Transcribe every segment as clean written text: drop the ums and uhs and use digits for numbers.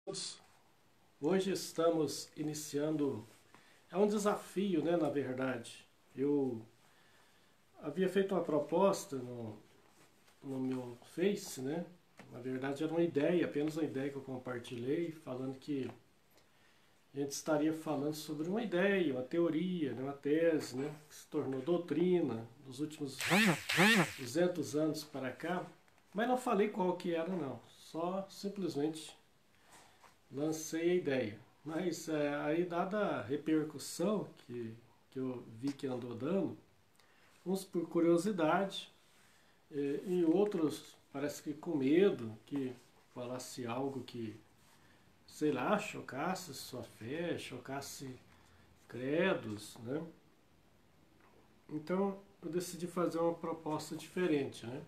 Todos. Hoje estamos iniciando, é um desafio, né, na verdade. Eu havia feito uma proposta no meu Face, né? Na verdade era uma ideia, apenas uma ideia que eu compartilhei, falando que a gente estaria falando sobre uma ideia, uma teoria, né, uma tese, né, que se tornou doutrina dos últimos 200 anos para cá, mas não falei qual que era não, só simplesmente lancei a ideia. Mas aí, dada a repercussão que eu vi que andou dando, uns por curiosidade e outros parece que com medo que falasse algo que, sei lá, chocasse sua fé, chocasse credos, né? Então eu decidi fazer uma proposta diferente, né?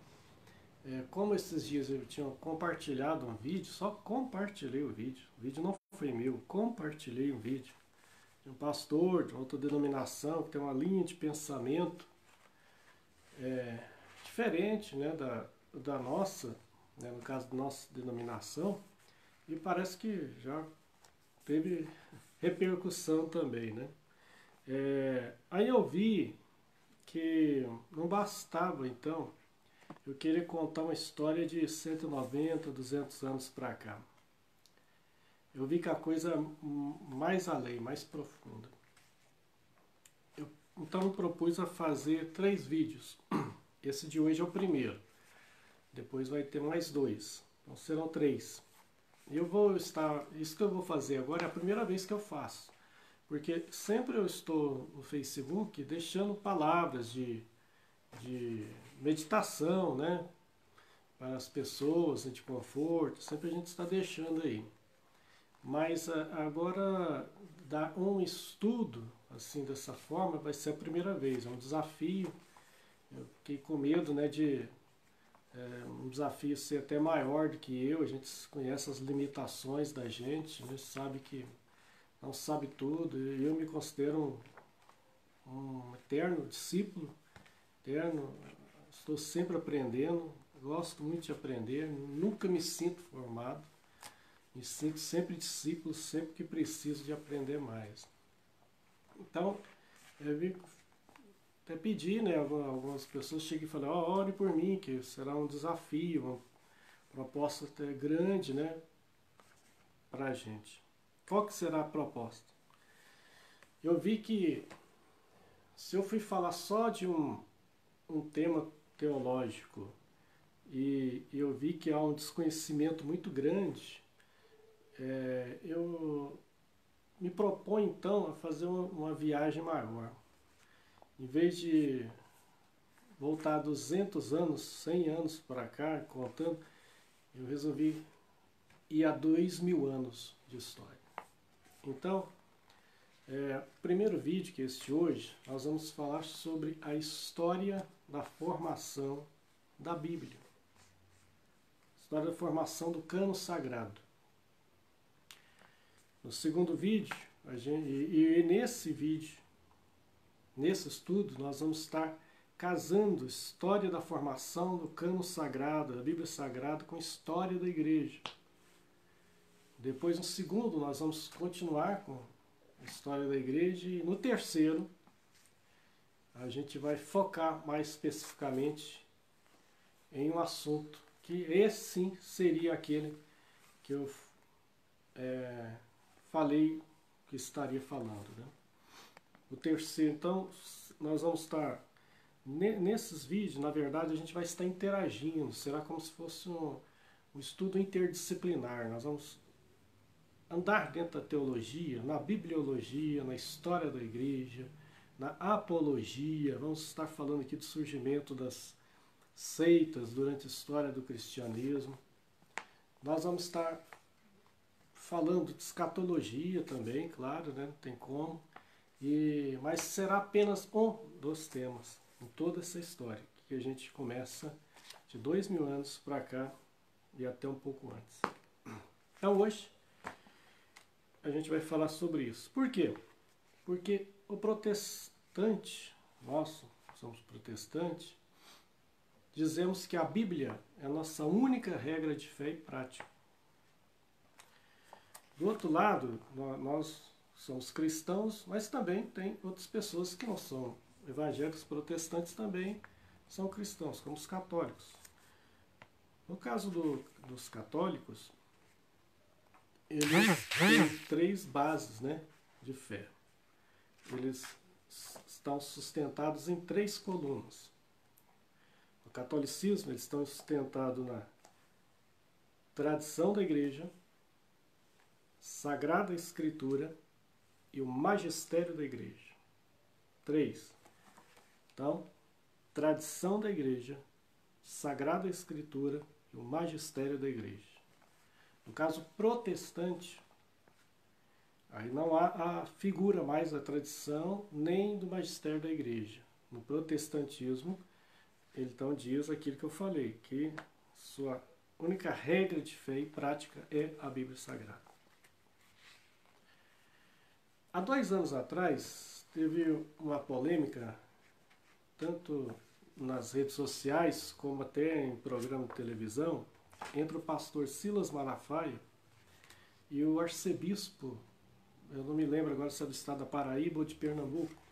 Como esses dias eu tinha compartilhado um vídeo, só compartilhei o vídeo não foi meu, compartilhei um vídeo de um pastor de outra denominação que tem uma linha de pensamento diferente, né, da nossa, né, no caso da nossa denominação, e parece que já teve repercussão também, né? Aí eu vi que não bastava então eu queria contar uma história de 190, 200 anos para cá. Eu vi que a coisa é mais além, mais profunda. Então eu propus a fazer 3 vídeos. Esse de hoje é o primeiro. Depois vai ter mais 2. Então serão 3. Eu vou estar. Isso que eu vou fazer agora é a primeira vez que eu faço. Porque sempre eu estou no Facebook deixando palavras de meditação, né? Para as pessoas, de conforto. Sempre a gente está deixando aí. Mas agora dar um estudo assim dessa forma vai ser a primeira vez, é um desafio. Eu fiquei com medo, né, de um desafio ser até maior do que eu. A gente conhece as limitações da gente, a gente sabe que não sabe tudo. Eu me considero um eterno discípulo, eterno, estou sempre aprendendo, gosto muito de aprender, nunca me sinto formado. Me sinto sempre discípulo, sempre que preciso de aprender mais. Então, eu vi, até pedi, né, algumas pessoas chegam e falam, oh, ore por mim, que será um desafio, uma proposta até grande, né, para a gente. Qual que será a proposta? Eu vi que se eu fui falar só de um tema teológico e eu vi que há um desconhecimento muito grande, eu me proponho então a fazer uma viagem maior. Em vez de voltar 200 anos, 100 anos para cá, contando, eu resolvi ir a 2000 anos de história. Então, o primeiro vídeo, que é este hoje, nós vamos falar sobre a história da formação da Bíblia. História da formação do cano sagrado. No segundo vídeo, nesse vídeo, nesse estudo, nós vamos estar casando história da formação do cano sagrado, da Bíblia Sagrada, com história da igreja. Depois, no segundo, nós vamos continuar com a história da igreja. E no terceiro, a gente vai focar mais especificamente em um assunto que esse sim seria aquele que eu falei que estaria falando, né? O terceiro, então, nós vamos estar nesses vídeos, na verdade, a gente vai estar interagindo, será como se fosse um estudo interdisciplinar. Nós vamos andar dentro da teologia, na bibliologia, na história da igreja, na apologia. Vamos estar falando aqui do surgimento das seitas durante a história do cristianismo. Nós vamos estar falando de escatologia também, claro, né? Não tem como. Mas será apenas um dos temas em toda essa história, que a gente começa de 2000 anos para cá e até um pouco antes. Então hoje a gente vai falar sobre isso. Por quê? Porque o protestante, nós somos protestantes, dizemos que a Bíblia é a nossa única regra de fé e prática. Do outro lado, nós somos cristãos, mas também tem outras pessoas que não são evangélicos, protestantes também são cristãos, como os católicos. No caso dos católicos, eles têm três bases, né, de fé. Eles estão sustentados em três colunas. O catolicismo, eles estão sustentados na tradição da igreja, Sagrada Escritura e o magistério da igreja. 3. Então, tradição da igreja, Sagrada Escritura e o magistério da igreja. No caso protestante, aí não há a figura mais da tradição nem do magistério da igreja. No protestantismo, ele então diz aquilo que eu falei, que sua única regra de fé e prática é a Bíblia Sagrada. Há 2 anos atrás, teve uma polêmica, tanto nas redes sociais, como até em programa de televisão, entre o pastor Silas Malafaia e o arcebispo, eu não me lembro agora se é do estado da Paraíba ou de Pernambuco.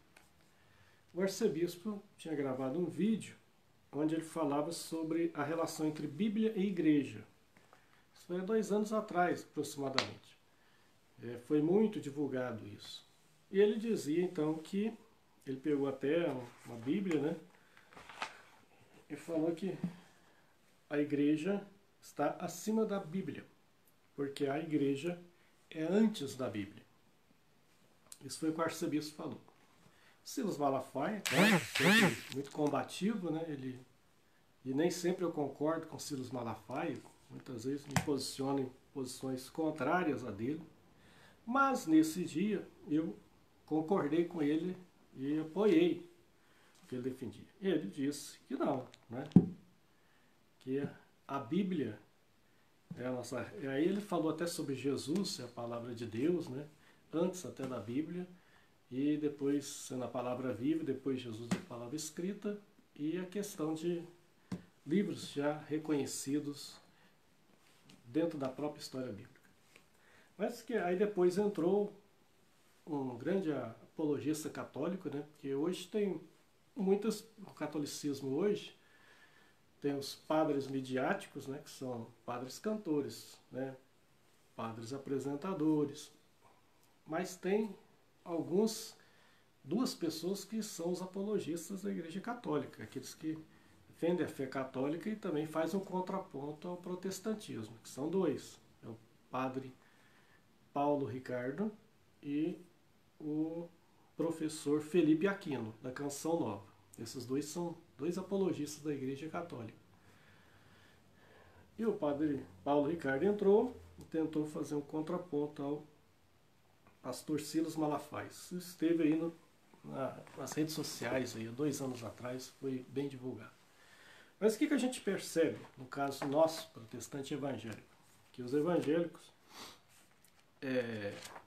O arcebispo tinha gravado um vídeo onde ele falava sobre a relação entre Bíblia e igreja. Isso foi há 2 anos atrás, aproximadamente. Foi muito divulgado isso. E ele dizia então que, ele pegou até uma Bíblia, né? E falou que a igreja está acima da Bíblia, porque a igreja é antes da Bíblia. Isso foi o que o arcebispo falou. Silas Malafaia, sempre muito combativo, né? E nem sempre eu concordo com Silas Malafaia, muitas vezes me posiciono em posições contrárias a dele, mas nesse dia eu concordei com ele e apoiei o que ele defendia. Ele disse que não, né? Que a Bíblia é a nossa... Aí ele falou até sobre Jesus, é a palavra de Deus, né? Antes até da Bíblia, e depois sendo a palavra viva, depois Jesus é a palavra escrita, e a questão de livros já reconhecidos dentro da própria história bíblica. Mas que aí depois entrou um grande apologista católico, né? Porque hoje tem muitos, o catolicismo hoje tem os padres midiáticos, né? Que são padres cantores, né? Padres apresentadores, mas tem duas pessoas que são os apologistas da Igreja Católica, aqueles que defendem a fé católica e também fazem um contraponto ao protestantismo, que são dois, é o padre Paulo Ricardo e o professor Felipe Aquino, da Canção Nova. Esses dois são dois apologistas da Igreja Católica. E o padre Paulo Ricardo entrou e tentou fazer um contraponto ao pastor Silas Malafaia. Isso esteve aí nas redes sociais, aí, há 2 anos atrás, foi bem divulgado. Mas o que a gente percebe, no caso nosso, protestante evangélico? Que os evangélicos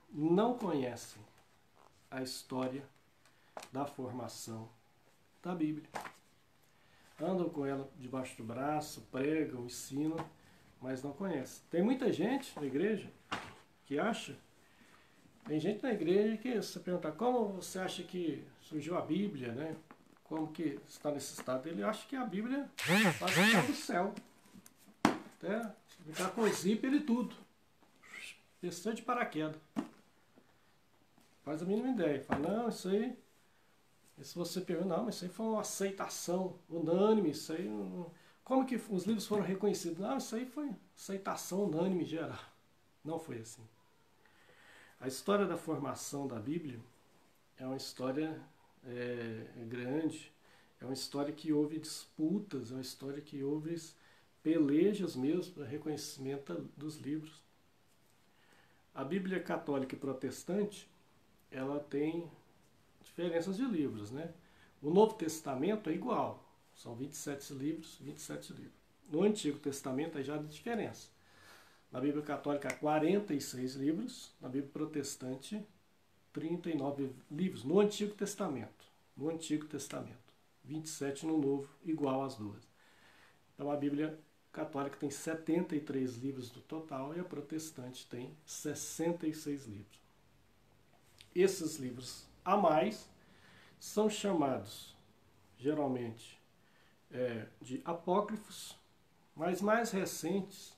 não conhecem a história da formação da Bíblia. Andam com ela debaixo do braço, pregam, ensinam, mas não conhecem. Tem muita gente na igreja que acha, tem gente na igreja que, se você perguntar como você acha que surgiu a Bíblia, né? Como que está nesse estado, ele acha que a Bíblia quase caiu do céu. Até ficar com zíper e tudo. Desceu de paraquedas. Faz a mínima ideia. Fala, não, isso aí... E se você pergunta, não, mas isso aí foi uma aceitação unânime, isso aí... Como que os livros foram reconhecidos? Não, isso aí foi aceitação unânime geral. Não foi assim. A história da formação da Bíblia é uma história grande, é uma história que houve disputas, é uma história que houve pelejas mesmo para reconhecimento dos livros. A Bíblia católica e protestante, ela tem diferenças de livros, né? O Novo Testamento é igual, são 27 livros, 27 livros. No Antigo Testamento aí já há diferença. Na Bíblia católica há 46 livros, na Bíblia protestante 39 livros, no Antigo Testamento. No Antigo Testamento. 27 no Novo, igual às duas. Então a Bíblia católica tem 73 livros no total e a protestante tem 66 livros. Esses livros a mais são chamados, geralmente, de apócrifos, mas mais recentes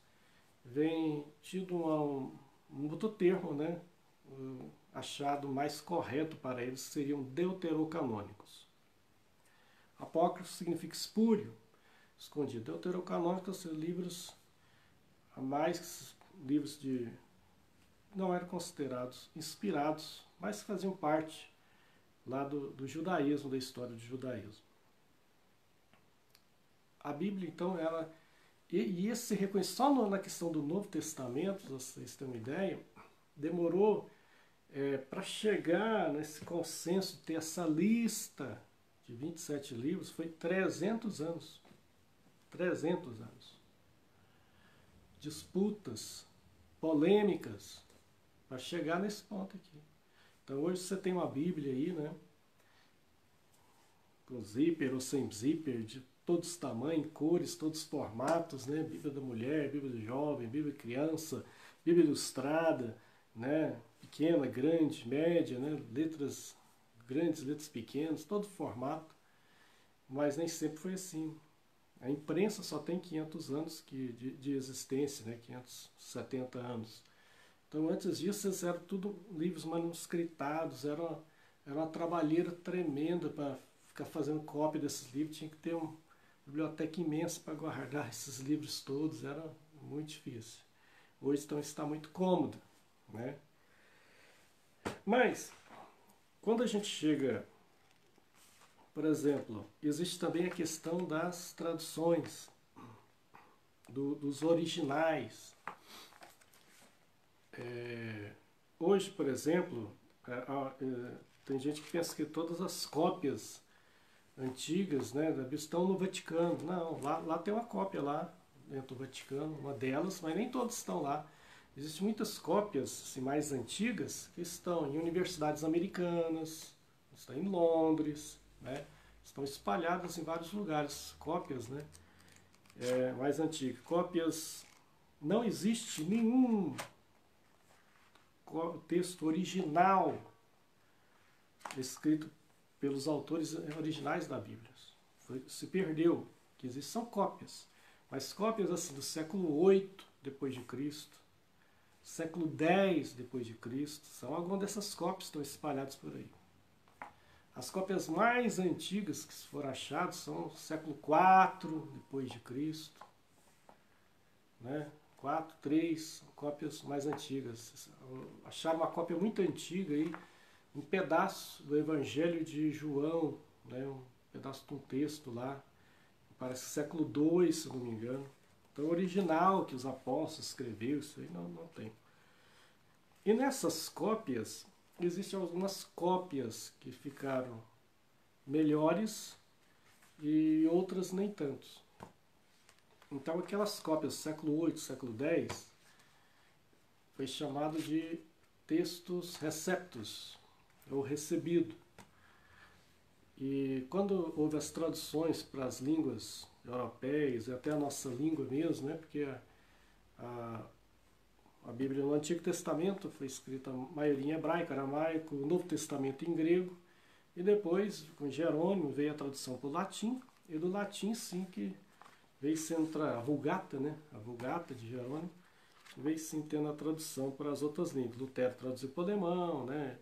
vem tido um outro termo, né, achado mais correto para eles, seriam deuterocanônicos. Apócrifo significa espúrio, escondido. Deuterocanônicos são livros a mais, livros de não eram considerados inspirados, mas faziam parte lá do judaísmo, da história do judaísmo. A Bíblia, então, ela... E esse reconhecimento, só na questão do Novo Testamento, para vocês terem uma ideia, demorou para chegar nesse consenso, ter essa lista de 27 livros, foi 300 anos. 300 anos. Disputas, polêmicas, para chegar nesse ponto aqui. Então hoje você tem uma Bíblia aí, né? Com zíper ou sem zíper, de todos os tamanhos, cores, todos os formatos, né? Bíblia da mulher, Bíblia do jovem, Bíblia da criança, Bíblia ilustrada, né? Pequena, grande, média, né? Letras grandes, letras pequenas, todo formato. Mas nem sempre foi assim. A imprensa só tem 500 anos de existência, né? 570 anos. Então antes disso eles eram tudo livros manuscritados, era uma trabalheira tremenda para ficar fazendo cópia desses livros, tinha que ter uma biblioteca imensa para guardar esses livros todos, era muito difícil. Hoje então está muito cômodo, né? Mas, quando a gente chega, por exemplo, existe também a questão das traduções, dos originais. Hoje, por exemplo, tem gente que pensa que todas as cópias antigas, né, da Bíblia estão no Vaticano. Não, lá tem uma cópia lá dentro do Vaticano, uma delas, mas nem todas estão lá. Existem muitas cópias assim, mais antigas que estão em universidades americanas, estão em Londres, né, estão espalhadas em vários lugares, cópias, né, mais antigas. Cópias, não existe nenhum texto original escrito pelos autores originais da Bíblia. Se perdeu, que existem são cópias, mas cópias assim do século 8 depois de Cristo, século 10 depois de Cristo, são algumas dessas cópias que estão espalhadas por aí. As cópias mais antigas que foram achadas são do século 4 depois de Cristo, né? 4, 3, cópias mais antigas. Acharam uma cópia muito antiga aí, um pedaço do Evangelho de João, né? Um pedaço de um texto lá, parece século 2, se não me engano. Então, o original que os apóstolos escreveu, isso aí não tem. E nessas cópias, existem algumas cópias que ficaram melhores e outras nem tanto. Então, aquelas cópias do século 8, século X, foi chamado de textos receptos, ou recebido. E quando houve as traduções para as línguas europeias, e até a nossa língua mesmo, né, porque a Bíblia no Antigo Testamento foi escrita a maioria em hebraico, aramaico, o Novo Testamento em grego, e depois, com Jerônimo, veio a tradução para o latim, e do latim, sim, que veio sendo a Vulgata, né, a Vulgata de Jerônimo, veio sim tendo a tradução para as outras línguas. Lutero traduziu para o alemão, né,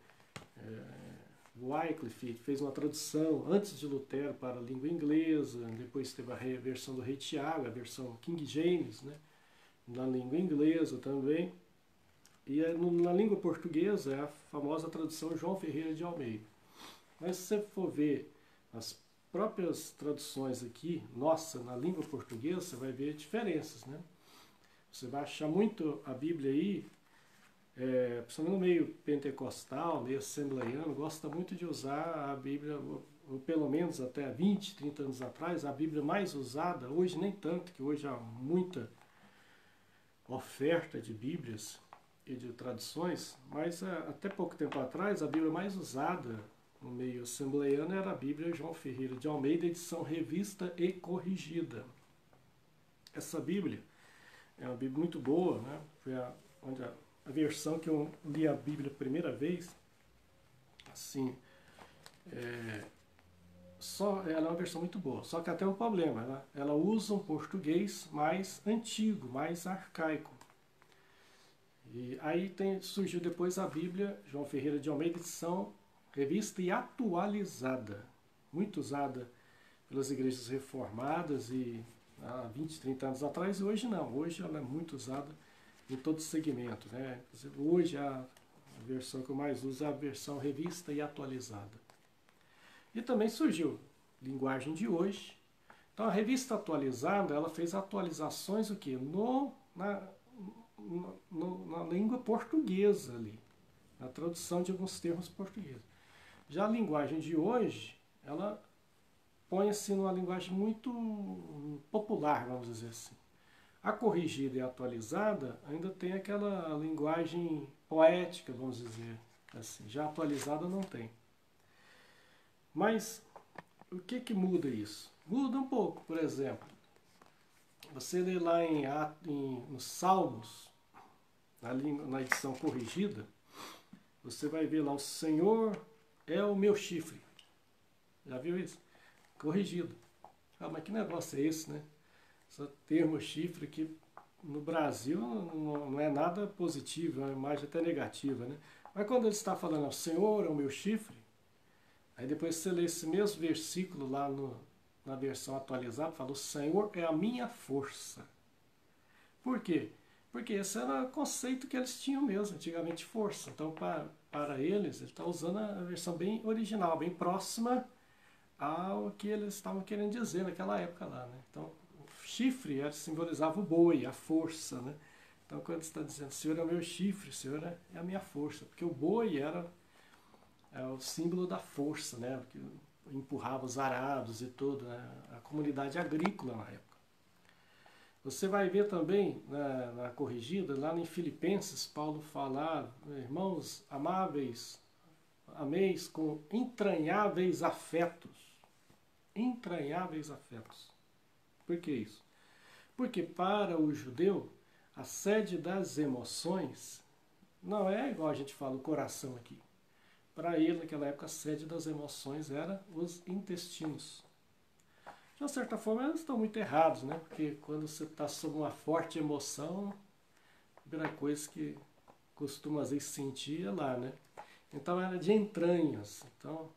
Wycliffe fez uma tradução antes de Lutero para a língua inglesa, depois teve a versão do Rei Tiago, a versão King James, né, na língua inglesa também. E na língua portuguesa é a famosa tradução João Ferreira de Almeida. Mas se você for ver as próprias traduções aqui, nossa, na língua portuguesa, você vai ver diferenças, né? Você vai achar muito a Bíblia aí, principalmente no meio pentecostal, meio assembleiano, gosta muito de usar a Bíblia, ou pelo menos até 20, 30 anos atrás, a Bíblia mais usada, hoje nem tanto, que hoje há muita oferta de Bíblias e de traduções, mas até pouco tempo atrás a Bíblia mais usada no meio assembleiano era a Bíblia João Ferreira de Almeida, edição revista e corrigida. Essa Bíblia é uma Bíblia muito boa, né? Foi a versão que eu li a Bíblia a primeira vez, assim, ela é uma versão muito boa, só que ela tem um problema, ela usa um português mais antigo, mais arcaico. E aí surgiu depois a Bíblia João Ferreira de Almeida, edição revista e atualizada, muito usada pelas igrejas reformadas e há 20, 30 anos atrás, e hoje não, hoje ela é muito usada em todo segmento, né? Hoje a versão que eu mais uso é a versão revista e atualizada. E também surgiu linguagem de hoje. Então a revista atualizada, ela fez atualizações o quê? Na língua portuguesa ali, na tradução de alguns termos portugueses. Já a linguagem de hoje, ela põe-se numa linguagem muito popular, vamos dizer assim. A corrigida e atualizada ainda tem aquela linguagem poética, vamos dizer assim. Já a atualizada não tem. Mas o que muda isso? Muda um pouco, por exemplo. Você lê lá nos Salmos, na edição corrigida, você vai ver lá, o Senhor é o meu chifre. Já viu isso? Corrigido. Ah, mas que negócio é esse, né? Esse termo chifre que no Brasil não é nada positivo, é uma imagem até negativa, né? Mas quando ele está falando, o Senhor é o meu chifre, aí depois você lê esse mesmo versículo lá na versão atualizada, fala, o Senhor é a minha força. Por quê? Porque esse era o conceito que eles tinham mesmo, antigamente, força. Então, para eles, ele está usando a versão bem original, bem próxima ao que eles estavam querendo dizer naquela época lá, né? Então, o chifre simbolizava o boi, a força, né? Então, quando está dizendo, o Senhor é o meu chifre, o Senhor é a minha força, porque o boi era o símbolo da força, né? Que empurrava os arados e tudo, né? A comunidade agrícola na época. Você vai ver também na corrigida, lá em Filipenses, Paulo fala, irmãos amáveis, ameis com entranháveis afetos. Entranháveis afetos. Por que isso? Porque para o judeu, a sede das emoções não é igual a gente fala o coração aqui. Para ele, naquela época, a sede das emoções era os intestinos. De uma certa forma, eles estão muito errados, né? Porque quando você está sob uma forte emoção, a primeira coisa que costuma às vezes sentir é lá, né? Então era de entranhas. Então,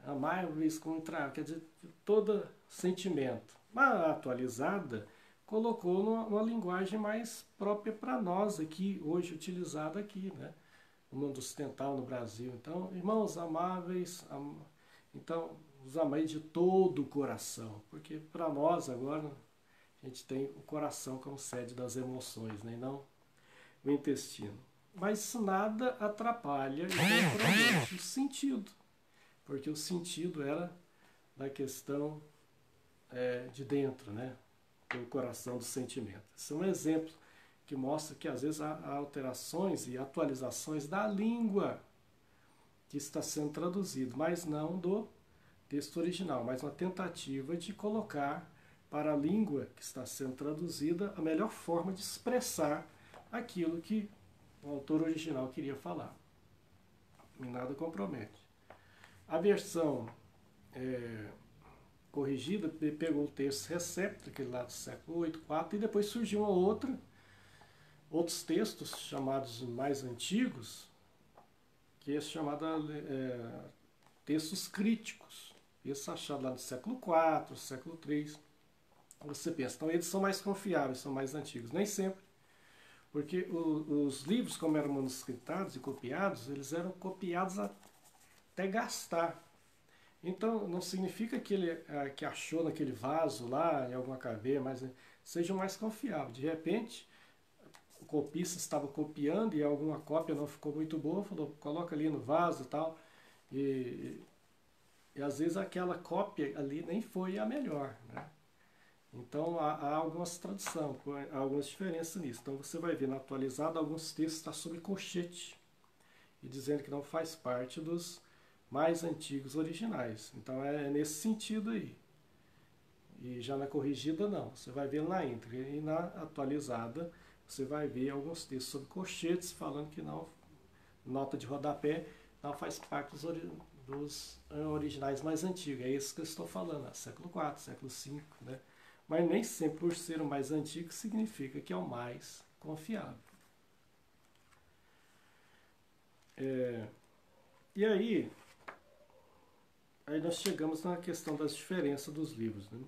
amáveis com entranhas, quer dizer, todo sentimento. Mas a atualizada colocou numa linguagem mais própria para nós aqui, hoje utilizada aqui, né? No mundo ocidental, no Brasil. Então, irmãos amáveis, então, os amai de todo o coração, porque para nós agora a gente tem o coração como sede das emoções, né? E não o intestino. Mas isso nada atrapalha e compromete o sentido, porque o sentido era da questão de dentro, né? Do coração do sentimento. Esse é um exemplo que mostra que às vezes há alterações e atualizações da língua que está sendo traduzido, mas não do texto original, mas uma tentativa de colocar para a língua que está sendo traduzida a melhor forma de expressar aquilo que o autor original queria falar. E nada compromete. A versão corrigida pegou o texto Recepto, aquele lá do século 8, 4, e depois surgiu uma outros textos chamados mais antigos, que é chamado textos críticos. Esse achado lá no século IV, século III. Você pensa, então eles são mais confiáveis, são mais antigos. Nem sempre. Porque os livros, como eram manuscritados e copiados, eles eram copiados até gastar. Então não significa que ele que achou naquele vaso lá, em alguma caveira, mas seja mais confiável. De repente, o copista estava copiando e alguma cópia não ficou muito boa, falou, coloca ali no vaso e tal. E às vezes aquela cópia ali nem foi a melhor, né? Então há algumas traduções, há algumas diferenças nisso. Então você vai ver na atualizada alguns textos estão sob colchete e dizendo que não faz parte dos mais antigos originais. Então é nesse sentido aí. E já na corrigida não, você vai ver na íntegra. E na atualizada você vai ver alguns textos sobre colchetes falando que não, nota de rodapé não faz parte dos originais mais antigos. É isso que eu estou falando, século IV, século V, né? Mas nem sempre por ser o mais antigo significa que é o mais confiável. E aí nós chegamos na questão das diferenças dos livros, né?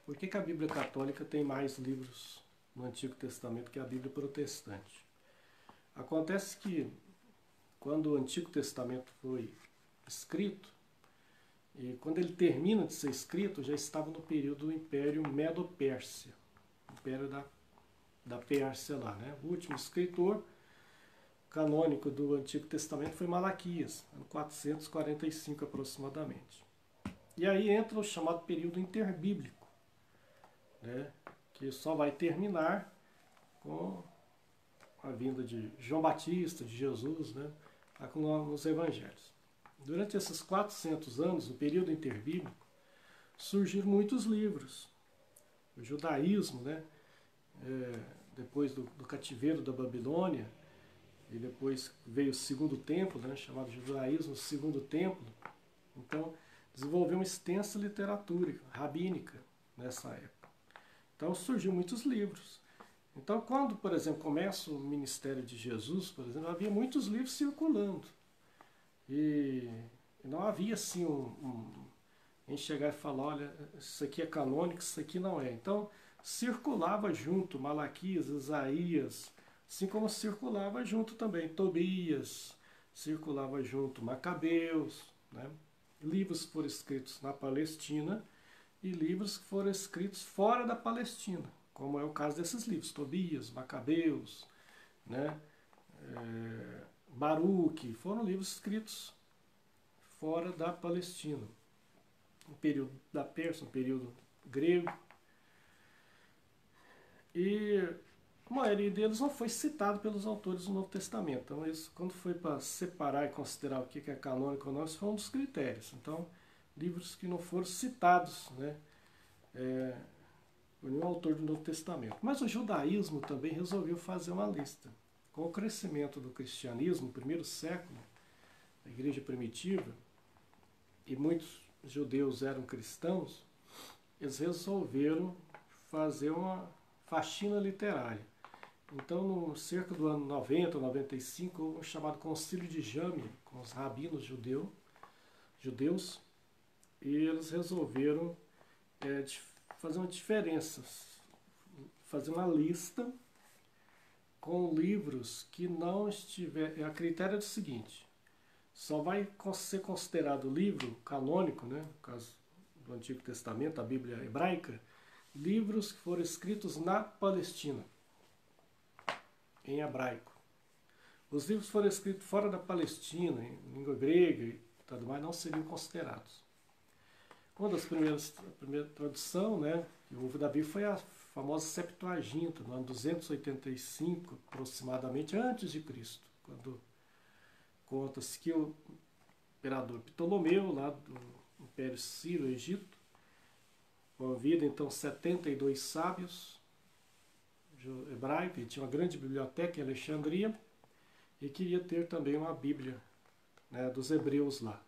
Por que a Bíblia Católica tem mais livros no Antigo Testamento que a Bíblia Protestante? Acontece que quando o Antigo Testamento foi escrito, e quando ele termina de ser escrito, já estava no período do Império Medo-Pérsia, Império da Pérsia lá, né? O último escritor canônico do Antigo Testamento foi Malaquias, ano 445 aproximadamente. E aí entra o chamado período interbíblico, né? Que só vai terminar com a vinda de João Batista, de Jesus, né? Nos evangelhos. Durante esses 400 anos, no período interbíblico, surgiram muitos livros. O judaísmo, né? Depois do cativeiro da Babilônia, e depois veio o segundo templo, né? Chamado judaísmo, o segundo templo. Então, desenvolveu uma extensa literatura rabínica nessa época. Então, surgiram muitos livros. Então, quando, por exemplo, começa o ministério de Jesus, por exemplo, havia muitos livros circulando. E não havia assim em chegar e falar, olha, isso aqui é canônico, isso aqui não é. Então, circulava junto Malaquias, Isaías, assim como circulava junto também Tobias, circulava junto Macabeus, né? Livros foram escritos na Palestina e livros que foram escritos fora da Palestina, como é o caso desses livros, Tobias, Macabeus, né? Baruque, foram livros escritos fora da Palestina, no período da Pérsia, no período grego. E a maioria deles não foi citado pelos autores do Novo Testamento. Então, isso, quando foi para separar e considerar o que é canônico ou não, isso foi um dos critérios. Então, livros que não foram citados, né, por nenhum autor do Novo Testamento. Mas o judaísmo também resolveu fazer uma lista. Com o crescimento do cristianismo, no primeiro século, da igreja primitiva, e muitos judeus eram cristãos, eles resolveram fazer uma faxina literária. Então, no cerca do ano 90, 95, houve um chamado Concílio de Jâmia, com os rabinos judeus, e eles resolveram fazer uma diferença, fazer uma lista com livros que não estiver... A critério é o seguinte, só vai ser considerado livro canônico, né, no caso do Antigo Testamento, a Bíblia hebraica, livros que foram escritos na Palestina, em hebraico. Os livros que foram escritos fora da Palestina, em língua grega e tudo mais, não seriam considerados. Uma das primeiras, a primeira tradução, né, que houve da Bíblia foi a famosa Septuaginta, no ano 285, aproximadamente, antes de Cristo, quando conta-se que o imperador Ptolomeu, lá do Império Sírio, Egito, convida então 72 sábios hebraicos, ele tinha uma grande biblioteca em Alexandria, e queria ter também uma Bíblia, né, dos hebreus lá,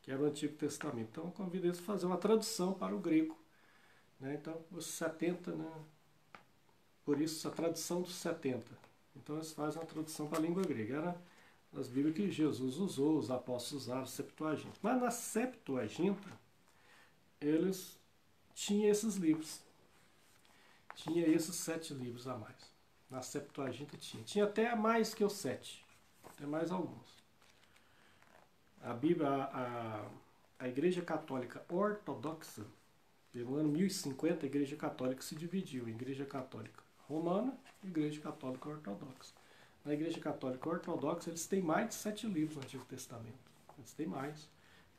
que era o Antigo Testamento. Então convida eles a fazer uma tradução para o grego, né? Então os 70, né, por isso a tradução dos 70. Então eles fazem a tradução para a língua grega. Era as Bíblias que Jesus usou, os apóstolos usaram, a Septuaginta. Mas na Septuaginta, eles tinham esses livros. Tinha esses 7 livros a mais. Na Septuaginta tinha. Tinha até mais que os 7. Até mais alguns. A Bíblia, a Igreja Católica Ortodoxa, no ano 1050, a Igreja Católica se dividiu em Igreja Católica Romana e Igreja Católica Ortodoxa. Na Igreja Católica Ortodoxa, eles têm mais de 7 livros no Antigo Testamento. Eles têm mais.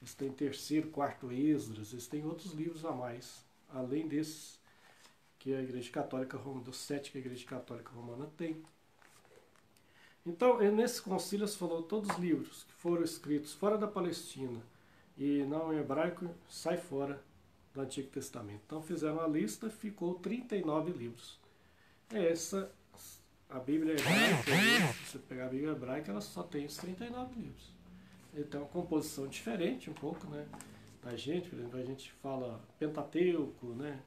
Eles têm terceiro, quarto Esdras, eles têm outros livros a mais, além desses que a Igreja Católica Romana, dos 7 que a Igreja Católica Romana tem. Então, nesse concílio, se falou todos os livros que foram escritos fora da Palestina e não em hebraico, sai fora do Antigo Testamento. Então fizeram a lista, ficou 39 livros. Essa, a Bíblia hebraica, se você pegar a Bíblia hebraica, ela só tem os 39 livros. Ele tem uma composição diferente um pouco, né, da gente. Por exemplo, a gente fala Pentateuco, né,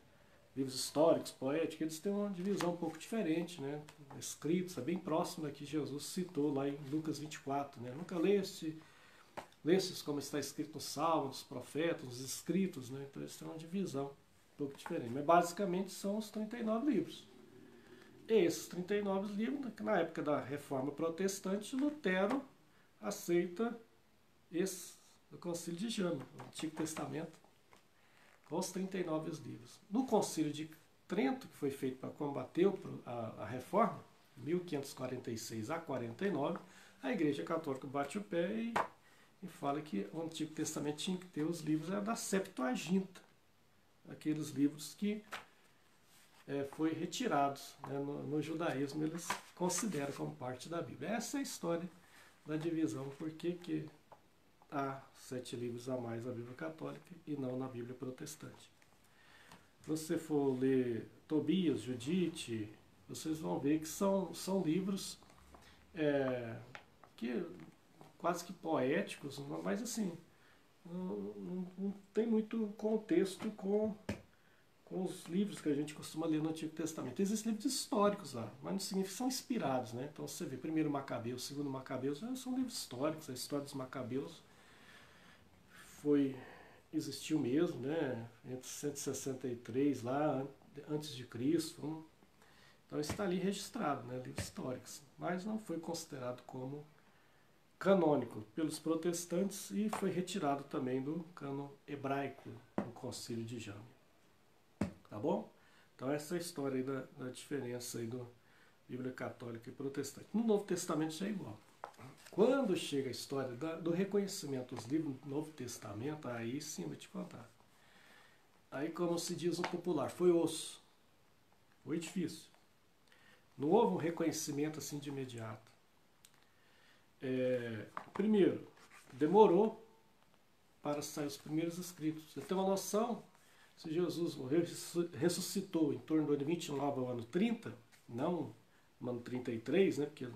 livros históricos, poéticos, eles têm uma divisão um pouco diferente, né, escritos, é bem próximo da que Jesus citou lá em Lucas 24, né. Nunca leste como está escrito nos Salmos, nos Profetas, nos Escritos, né, então eles têm uma divisão um pouco diferente, mas basicamente são os 39 livros. E esses 39 livros, na época da Reforma Protestante, Lutero aceita esse do Concílio de Jâmia, o Antigo Testamento, com os 39 livros. No Concílio de Trento, que foi feito para combater a Reforma, 1546 a 49, a Igreja Católica bate o pé e fala que o Antigo Testamento tinha que ter os livros da Septuaginta, aqueles livros que foi retirados, né, no judaísmo, eles consideram como parte da Bíblia. Essa é a história da divisão, por que há 7 livros a mais na Bíblia Católica e não na Bíblia Protestante. Se você for ler Tobias, Judite, vocês vão ver que são livros que quase que poéticos, mas assim, não tem muito contexto com os livros que a gente costuma ler no Antigo Testamento. Existem livros históricos lá, mas não significa que são inspirados, né? Então você vê, primeiro Macabeus, segundo Macabeus, são livros históricos. A história dos Macabeus existiu mesmo, né? Entre 163 lá, antes de Cristo. Então está ali registrado, né? Livros históricos. Mas não foi considerado como canônico pelos protestantes e foi retirado também do cânon hebraico no Concílio de Jâmia. Tá bom? Então essa é a história aí da diferença aí do Bíblia Católica e Protestante. No Novo Testamento já é igual. Quando chega a história do reconhecimento dos livros do Novo Testamento, aí sim vou te contar. Aí, como se diz no popular, foi osso. Foi difícil. Não houve um reconhecimento assim de imediato. Primeiro, demorou para sair os primeiros escritos. Você tem uma noção? Se Jesus morreu, ressuscitou em torno do ano 29 ao ano 30, não no ano 33, né, porque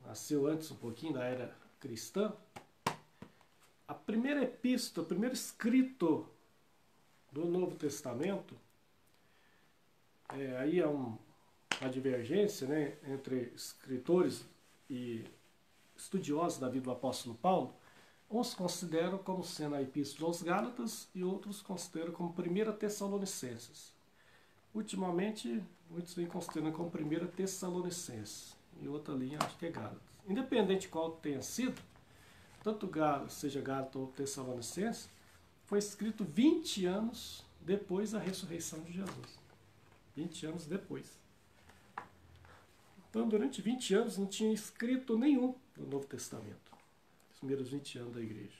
nasceu antes um pouquinho da era cristã, a primeira epístola, o primeiro escrito do Novo Testamento, aí é uma divergência, né, entre escritores e estudiosos da vida do apóstolo Paulo. Uns consideram como sendo a Epístola aos Gálatas e outros consideram como 1 Tessalonicenses. Ultimamente, muitos vêm considerando como 1 Tessalonicenses. E outra linha acho que é Gálatas. Independente de qual tenha sido, tanto Gálatas, seja Gálatas ou Tessalonicenses, foi escrito 20 anos depois da ressurreição de Jesus. 20 anos depois. Então, durante 20 anos não tinha escrito nenhum do Novo Testamento. Os primeiros 20 anos da igreja.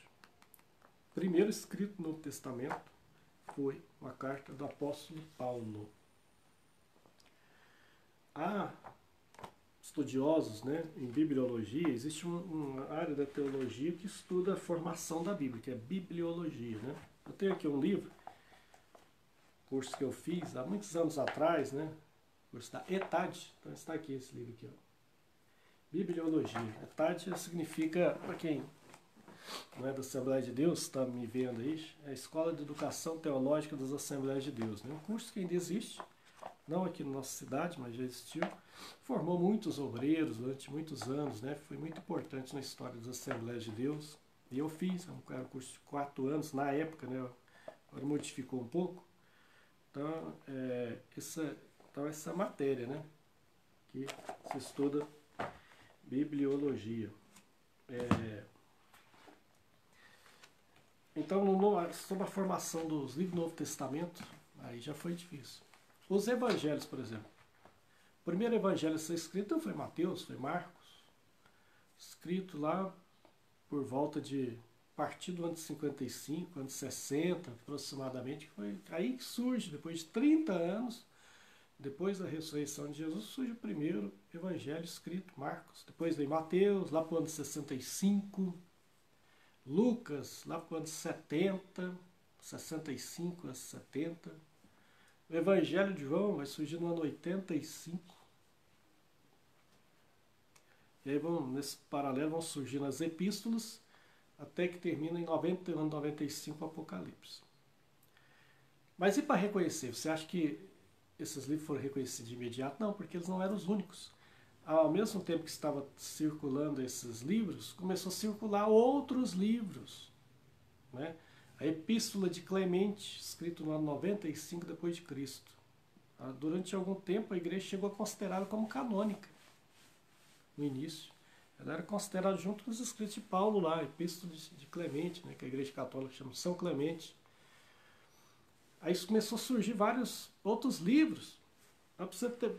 O primeiro escrito no Novo Testamento foi uma carta do apóstolo Paulo. Há estudiosos, né, em bibliologia, existe uma área da teologia que estuda a formação da Bíblia, que é bibliologia, né? Eu tenho aqui um livro, curso que eu fiz há muitos anos atrás, né? Curso da ETAD, então está aqui esse livro aqui, ó. Bibliologia. ETAD significa, para quem não é da Assembleia de Deus, está me vendo aí, é a Escola de Educação Teológica das Assembleias de Deus, né? Um curso que ainda existe, não aqui na nossa cidade, mas já existiu. Formou muitos obreiros durante muitos anos, né? Foi muito importante na história das Assembleias de Deus. E eu fiz, era um curso de 4 anos na época, né? Agora modificou um pouco. Então, essa matéria, né? Que se estuda bibliologia. Então, sobre a formação dos livros do Novo Testamento, aí já foi difícil. Os evangelhos, por exemplo. O primeiro evangelho a ser escrito foi Mateus, foi Marcos. Escrito lá por volta de, a partir do ano 55, ano 60 aproximadamente, foi aí que surge, depois de 30 anos, depois da ressurreição de Jesus, surge o primeiro evangelho escrito, Marcos. Depois vem Mateus, lá para o ano 65, Lucas, lá para o ano 70, 65 a 70. O Evangelho de João vai surgir no ano 85. E aí nesse paralelo vão surgindo as epístolas, até que termina em 95 o Apocalipse. Mas e para reconhecer? Você acha que esses livros foram reconhecidos de imediato? Não, porque eles não eram os únicos. Ao mesmo tempo que estava circulando esses livros, começou a circular outros livros, né? A Epístola de Clemente, escrito no ano 95 depois de Cristo. Durante algum tempo a igreja chegou a considerá-la como canônica. No início, ela era considerada junto com os escritos de Paulo lá, a Epístola de Clemente, né, que a igreja católica chama São Clemente. Aí começou a surgir vários outros livros. Para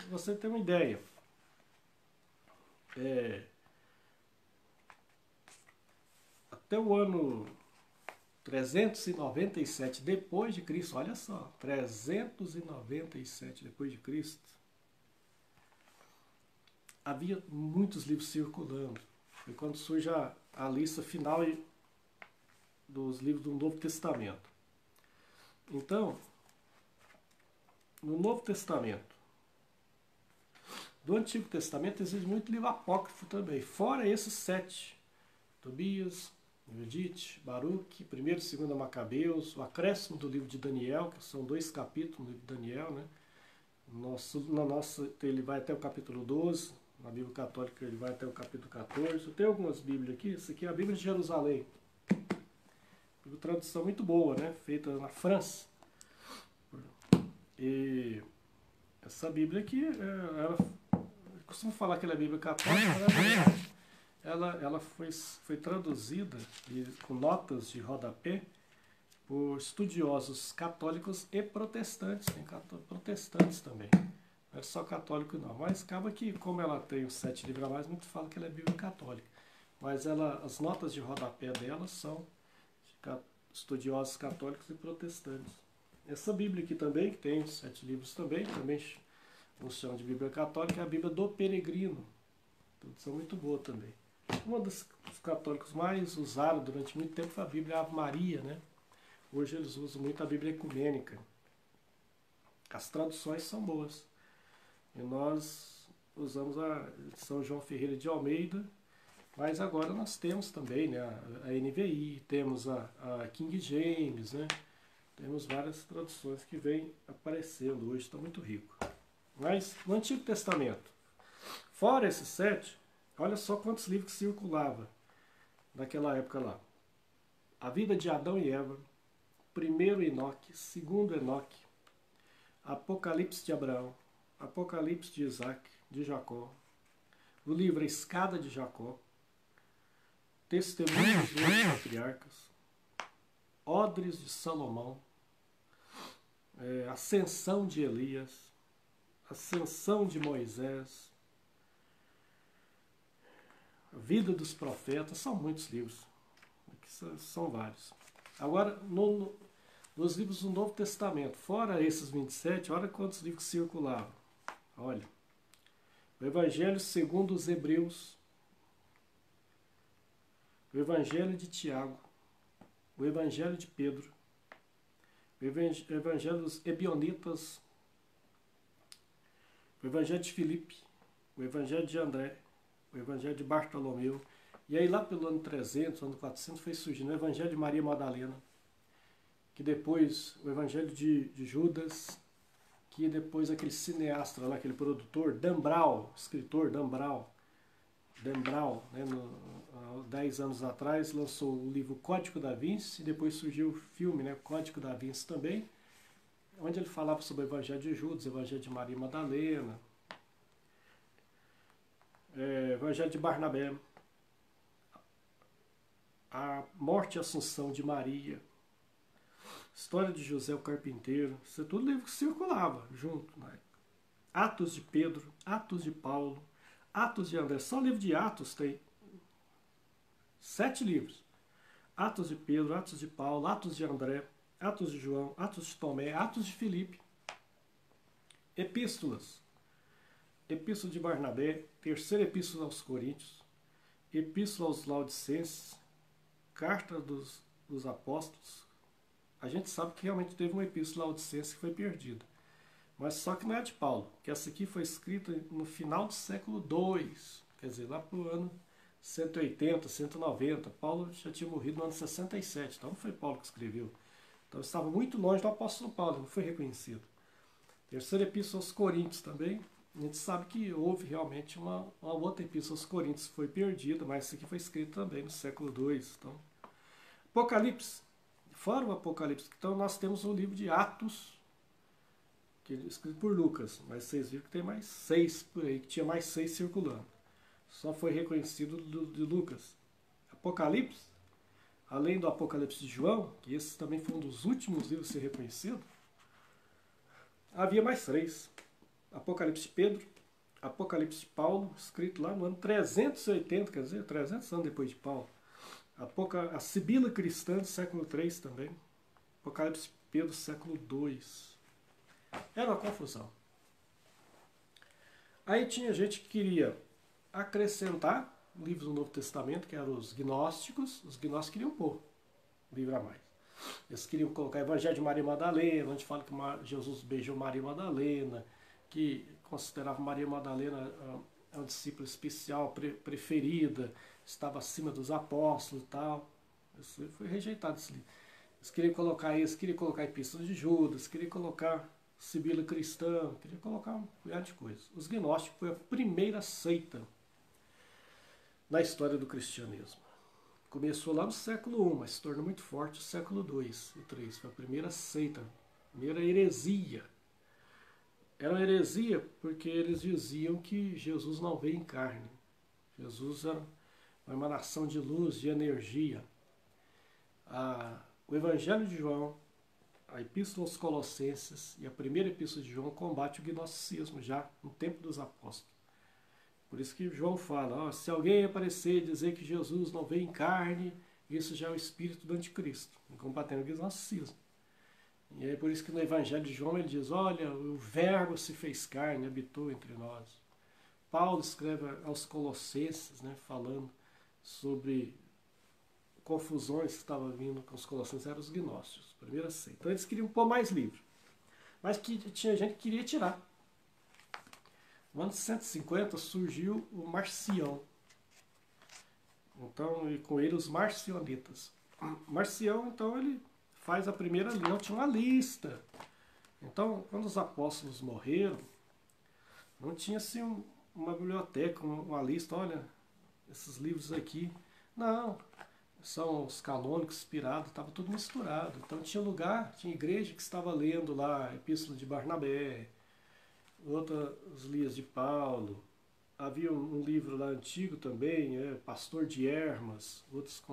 você ter uma ideia. Até o ano 397 depois de Cristo, olha só, 397 depois de Cristo, havia muitos livros circulando. Foi quando surge a lista final dos livros do Novo Testamento. Então, no Novo Testamento, do Antigo Testamento existe muito livro apócrifo também, fora esses 7. Tobias, Judite, Baruque, 1º e 2º Macabeus, o acréscimo do livro de Daniel, que são 2 capítulos do livro de Daniel, né? Ele vai até o capítulo 12, na Bíblia Católica ele vai até o capítulo 14. Eu tenho algumas Bíblias aqui, essa aqui é a Bíblia de Jerusalém. Uma tradução muito boa, né? Feita na França. E essa Bíblia aqui, eu costumo falar que ela é Bíblia Católica, mas na verdade ela foi traduzida com notas de rodapé por estudiosos católicos e protestantes. Tem protestantes também. Não é só católico não. Mas acaba que, como ela tem os 7 livros a mais, muito fala que ela é Bíblia Católica. Mas as notas de rodapé dela são de estudiosos católicos e protestantes. Essa Bíblia aqui também, que tem 7 livros também nos chamam de Bíblia Católica, é a Bíblia do Peregrino. Tradução muito boa também. Uma dos católicos mais usados durante muito tempo foi a Bíblia Ave Maria, né? Hoje eles usam muito a Bíblia Ecumênica. As traduções são boas. E nós usamos a São João Ferreira de Almeida, mas agora nós temos também, né, a NVI, temos a King James, né? Temos várias traduções que vêm aparecendo hoje, está muito rico. Mas no Antigo Testamento, fora esses 7, olha só quantos livros circulavam naquela época lá. A vida de Adão e Eva, 1º Enoque, 2º Enoque, Apocalipse de Abraão, Apocalipse de Isaac, de Jacó, o livro A Escada de Jacó, Testemunhos dos Patriarcas, Odres de Salomão, Ascensão de Elias, Ascensão de Moisés, a vida dos profetas, são muitos livros, são vários. Agora, nos livros do Novo Testamento, fora esses 27, olha quantos livros circulavam. Olha, o Evangelho segundo os Hebreus, o Evangelho de Tiago, o Evangelho de Pedro, o Evangelho dos Ebionitas, o Evangelho de Filipe, o Evangelho de André, o Evangelho de Bartolomeu. E aí lá pelo ano 300, ano 400, foi surgindo o Evangelho de Maria Madalena, que depois o Evangelho de Judas, que depois aquele cineasta lá, aquele produtor, Dan Brown, escritor Dan Brown, né, 10 anos atrás, lançou o livro Código da Vinci, e depois surgiu o filme, né, Código da Vinci também, onde ele falava sobre o Evangelho de Judas, o Evangelho de Maria Madalena, Evangelho de Barnabé, a morte e assunção de Maria, história de José o Carpinteiro, isso é tudo livro que circulava junto, né? Atos de Pedro, Atos de Paulo, Atos de André. Só o livro de Atos tem 7 livros. Atos de Pedro, Atos de Paulo, Atos de André, Atos de João, Atos de Tomé, Atos de Filipe. Epístolas. Epístola de Barnabé, terceira epístola aos Coríntios, epístola aos Laodicenses, carta dos apóstolos, a gente sabe que realmente teve uma epístola laodicense que foi perdida. Mas só que não é de Paulo, que essa aqui foi escrita no final do século II, quer dizer, lá para o ano 180, 190. Paulo já tinha morrido no ano 67, então não foi Paulo que escreveu. Então estava muito longe do apóstolo Paulo, não foi reconhecido. Terceira epístola aos Coríntios também. A gente sabe que houve realmente uma outra epístola aos Coríntios que foi perdida, mas essa aqui foi escrita também no século II. Então, Apocalipse. Fora o Apocalipse, então nós temos o livro de Atos, que é escrito por Lucas, mas vocês viram que tem mais 6 por aí, que tinha mais 6 circulando. Só foi reconhecido de Lucas. Apocalipse, além do Apocalipse de João, que esse também foi um dos últimos livros a ser reconhecido, havia mais 3. Apocalipse de Pedro, Apocalipse de Paulo, escrito lá no ano 380, quer dizer, 300 anos depois de Paulo. A Sibila Cristã do século III também. Apocalipse de Pedro, século II. Era uma confusão. Aí tinha gente que queria acrescentar livros do Novo Testamento, que eram os gnósticos. Os gnósticos queriam pôr livro a mais. Eles queriam colocar Evangelho de Maria Madalena, onde fala que Jesus beijou Maria Madalena, que considerava Maria Madalena uma discípula especial, preferida, estava acima dos apóstolos e tal. Isso foi rejeitado esse livro. Eles queriam colocar isso, queriam colocar a Epístola de Judas, queriam colocar Sibila Cristã, queriam colocar um punhado de coisas. Os gnósticos foi a primeira seita na história do cristianismo. Começou lá no século I, mas se tornou muito forte no século II e III. Foi a primeira seita, a primeira heresia. Era uma heresia porque eles diziam que Jesus não veio em carne. Jesus era uma emanação de luz, de energia. O Evangelho de João, a Epístola aos Colossenses e a primeira Epístola de João combate o gnosticismo já no tempo dos apóstolos. Por isso que João fala, se alguém aparecer e dizer que Jesus não veio em carne, isso já é o espírito do anticristo, combatendo o gnosticismo. E é por isso que no Evangelho de João ele diz, olha, o verbo se fez carne, habitou entre nós. Paulo escreve aos Colossenses, né, falando sobre confusões que estavam vindo com os Colossenses, eram os gnósticos, primeira seita. Então eles queriam pôr mais livros, mas que tinha gente que queria tirar. No ano 150 surgiu o Marcião. Então, e com ele os marcionitas. Marcião, então, ele faz a primeira linha, tinha uma lista. Então, quando os apóstolos morreram, não tinha assim uma biblioteca, uma lista, olha, esses livros aqui. Não, são os canônicos, inspirados, estava tudo misturado. Então tinha lugar, tinha igreja que estava lendo lá a Epístola de Barnabé, outras lias de Paulo. Havia um livro lá antigo também, Pastor de Hermas, outros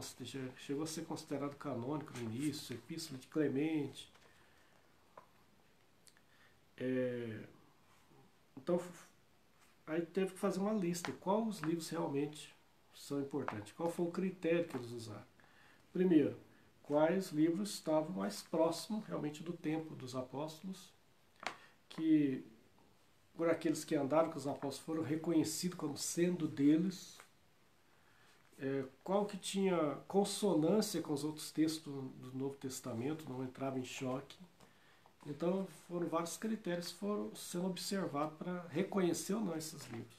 chegou a ser considerado canônico no início, Epístola de Clemente. Então, aí teve que fazer uma lista, quais os livros realmente são importantes, qual foi o critério que eles usaram. Primeiro, quais livros estavam mais próximos realmente do tempo dos apóstolos, que por aqueles que andaram com os apóstolos foram reconhecidos como sendo deles, qual que tinha consonância com os outros textos do Novo Testamento, não entrava em choque. Então foram vários critérios que foram sendo observados para reconhecer ou não esses livros.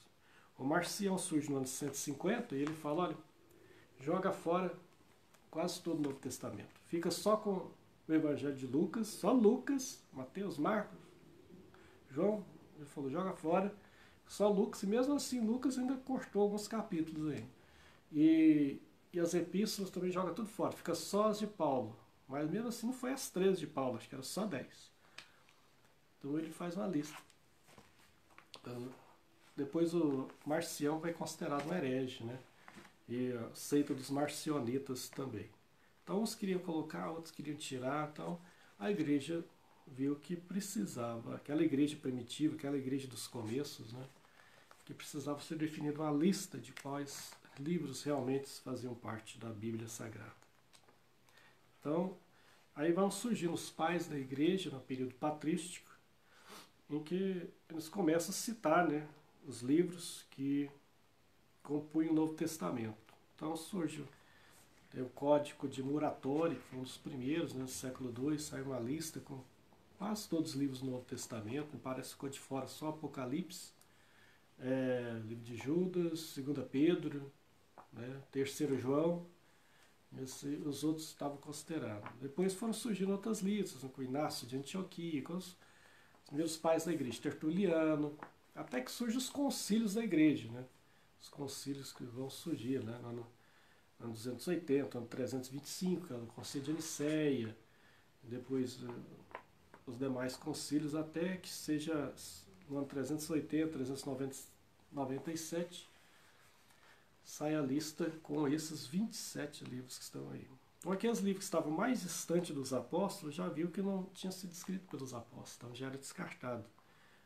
O Marcião surge no ano 150 e ele fala, olha, joga fora quase todo o Novo Testamento. Fica só com o Evangelho de Lucas, só Lucas, Mateus, Marcos, João. Ele falou, joga fora, só Lucas, e mesmo assim Lucas ainda cortou alguns capítulos aí. E as epístolas também joga tudo fora, fica só as de Paulo. Mas mesmo assim não foi as 13 de Paulo, acho que era só 10. Então ele faz uma lista. Depois o Marcião vai considerado um herege, né? E a seita dos marcionitas também. Então uns queriam colocar, outros queriam tirar, então a igreja viu que precisava, aquela igreja primitiva, aquela igreja dos começos, né, que precisava ser definida uma lista de quais livros realmente faziam parte da Bíblia Sagrada. Então, aí vão surgindo os pais da igreja no período patrístico, em que eles começam a citar, né, os livros que compunham o Novo Testamento. Então surge Tem o Código de Muratori, que foi um dos primeiros, né, do século II, saiu uma lista com quase todos os livros do Novo Testamento, me parece que ficou de fora só Apocalipse, livro de Judas, 2 Pedro, né, 3 João, os outros estavam considerados. Depois foram surgindo outras listas, com Inácio de Antioquia, com os meus pais da igreja, Tertuliano, até que surgem os concílios da igreja, né? Os concílios que vão surgir, né? No ano 280, ano 325, o concílio de Nicéia, depois os demais concílios, até que seja no ano 380, 397, sai a lista com esses 27 livros que estão aí. Então aqueles livros que estavam mais distantes dos apóstolos, já viu que não tinha sido escrito pelos apóstolos, então já era descartado.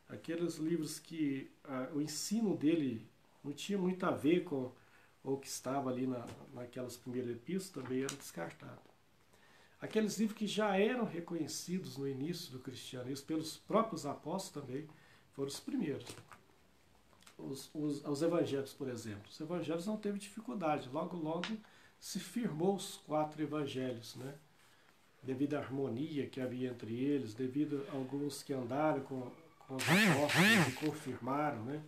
Aqueles livros que o ensino dele não tinha muito a ver com o que estava ali naquelas primeiras epístolas, também era descartado. Aqueles livros que já eram reconhecidos no início do cristianismo pelos próprios apóstolos também foram os primeiros. Os evangelhos, por exemplo. Os evangelhos não teve dificuldade, logo se firmou os 4 evangelhos, né? Devido à harmonia que havia entre eles, devido a alguns que andaram com os apóstolos e confirmaram, né?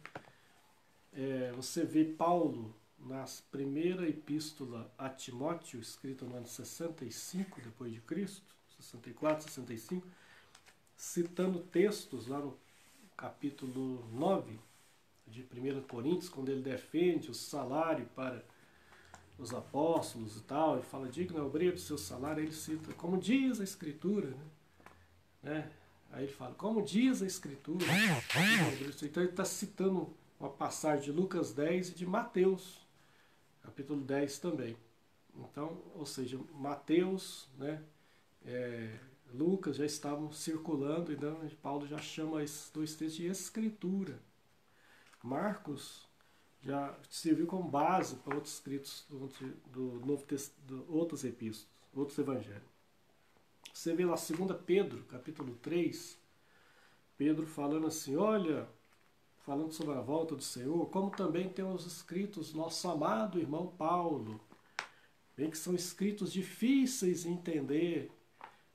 Você vê Paulo na primeira epístola a Timóteo, escrita no ano 65 depois de Cristo, 64, 65, citando textos lá no capítulo 9 de 1 Coríntios, quando ele defende o salário para os apóstolos e tal, e fala, digno é o obreiro do seu salário, ele cita, como diz a Escritura, né? Aí ele fala, como diz a Escritura. Então ele está citando uma passagem de Lucas 10 e de Mateus, capítulo 10 também. Então, ou seja, Mateus, né, Lucas já estavam circulando, e então Paulo já chama esses 2 textos de Escritura. Marcos já serviu como base para outros escritos do Novo Testamento, outras epístolas, outros evangelhos. Você vê lá 2 Pedro, capítulo 3, Pedro falando assim, olha, falando sobre a volta do Senhor, como também temos escritos nosso amado irmão Paulo, bem que são escritos difíceis de entender,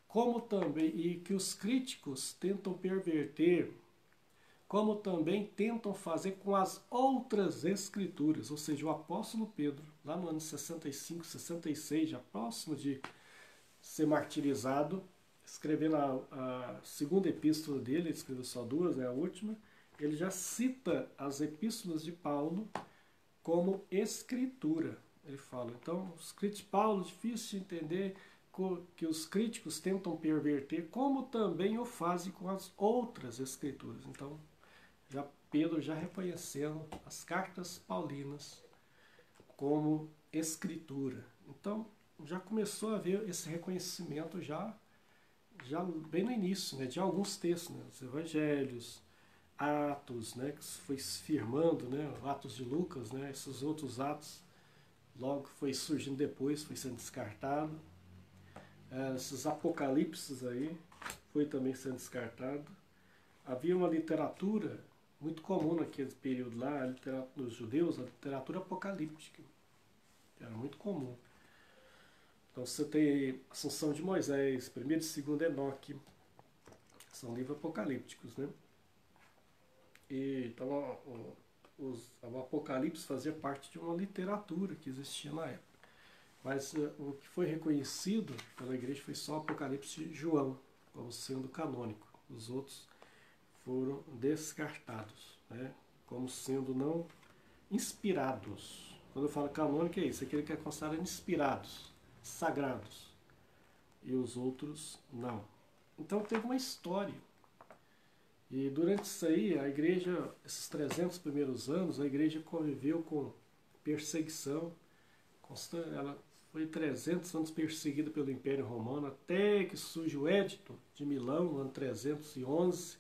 como também, e que os críticos tentam perverter, como também tentam fazer com as outras escrituras, ou seja, o apóstolo Pedro, lá no ano 65, 66, já próximo de ser martirizado, escrevendo a segunda epístola dele, ele escreveu só 2, a última, ele já cita as epístolas de Paulo como escritura. Ele fala, então, os escritos de Paulo, difícil de entender, que os críticos tentam perverter, como também o fazem com as outras escrituras. Então, Pedro já reconhecendo as cartas paulinas como escritura. Então, já começou a haver esse reconhecimento já bem no início, né, de alguns textos, né, os evangelhos, Atos, né, que foi se firmando, né, Atos de Lucas, né, esses outros atos, logo foi surgindo depois, foi sendo descartado. Esses apocalipses aí, foi também sendo descartado. Havia uma literatura muito comum naquele período lá, dos judeus, a literatura apocalíptica, que era muito comum. Então você tem Assunção de Moisés, 1º e 2º Enoque, são livros apocalípticos, né? E, então o Apocalipse fazia parte de uma literatura que existia na época. Mas o que foi reconhecido pela igreja foi só o Apocalipse de João, como sendo canônico. Os outros foram descartados, né, como sendo não inspirados. Quando eu falo canônico é isso, aquele que é considerado inspirados, sagrados, e os outros não. Então teve uma história. E durante isso aí, a igreja, esses 300 primeiros anos, a igreja conviveu com perseguição constante. Ela foi 300 anos perseguida pelo Império Romano, até que surge o Édito de Milão, no ano 311,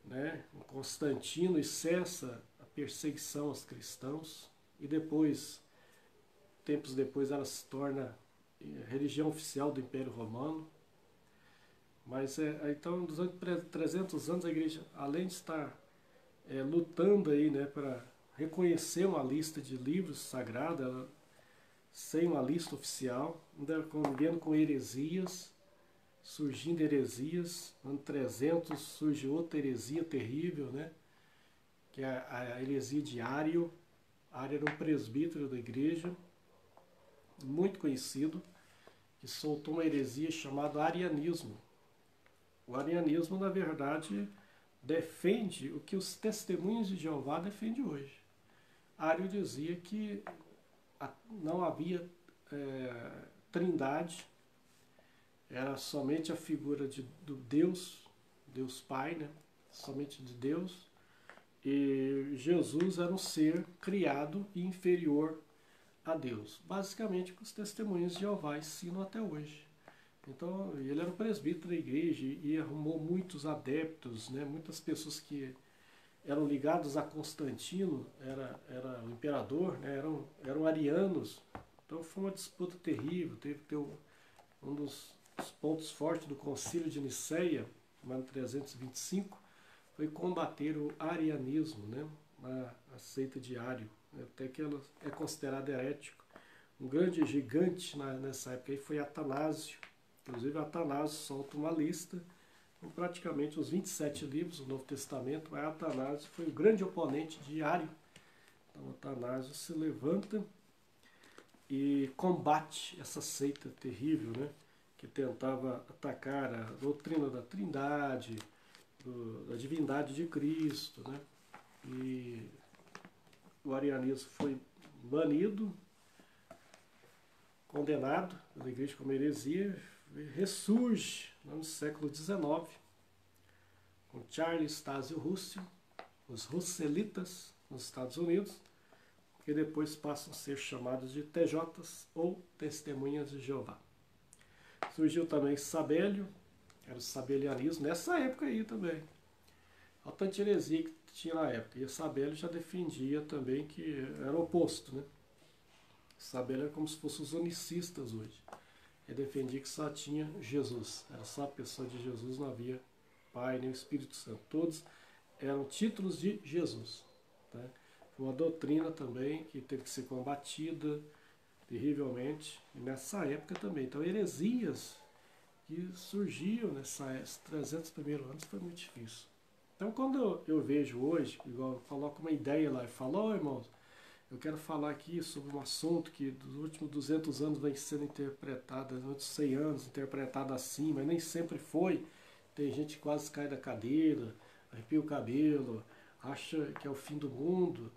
né? Constantino, e cessa a perseguição aos cristãos. E depois, tempos depois, ela se torna religião oficial do Império Romano. Mas então, durante 300 anos, a igreja, além de estar lutando aí, né, para reconhecer uma lista de livros sagrados, ela sem uma lista oficial, ainda convivendo com heresias, surgindo heresias. No ano 300 surge outra heresia terrível, né? Que é a heresia de Ário. Ário era um presbítero da igreja, muito conhecido, que soltou uma heresia chamada arianismo. O arianismo, na verdade, defende o que os testemunhos de Jeová defendem hoje. Ário dizia que não havia trindade, era somente a figura do Deus Pai, né? Somente de Deus, e Jesus era um ser criado e inferior a Deus. Basicamente o que os testemunhos de Jeová ensinam até hoje. Então ele era um presbítero da igreja e arrumou muitos adeptos, né? Muitas pessoas que eram ligados a Constantino, era o imperador, né? eram arianos. Então foi uma disputa terrível. Teve um dos pontos fortes do Concílio de Niceia, no ano 325, foi combater o arianismo, né? A seita de Ário, até que ela é considerada herético. Um grande gigante nessa época aí foi Atanásio. Inclusive Atanásio solta uma lista com praticamente os 27 livros do Novo Testamento, mas Atanásio foi o grande oponente de Ário. Então Atanásio se levanta e combate essa seita terrível, né? Que tentava atacar a doutrina da Trindade, da divindade de Cristo, né? E o arianismo foi banido, condenado pela igreja como heresia, ressurge no século XIX, com Charles Taze Russell, os Russelitas nos Estados Unidos, que depois passam a ser chamados de TJs ou Testemunhas de Jeová. Surgiu também Sabélio, era o sabelianismo, nessa época aí também. A tanta heresia que tinha na época. E Sabélio já defendia também que era o oposto, né? Sabélio era como se fossem os unicistas hoje. Ele defendia que só tinha Jesus. Era só a pessoa de Jesus, não havia Pai nem o Espírito Santo. Todos eram títulos de Jesus. Tá? Foi uma doutrina também que teve que ser combatida terrivelmente. E nessa época também. Então heresias que surgiam nesses 300 primeiros anos foi muito difícil. Então quando eu vejo hoje, igual eu coloco uma ideia lá e falo, irmãos, eu quero falar aqui sobre um assunto que dos últimos 200 anos vem sendo interpretado, nos últimos 100 anos interpretado assim, mas nem sempre foi. Tem gente que quase cai da cadeira, arrepia o cabelo, acha que é o fim do mundo.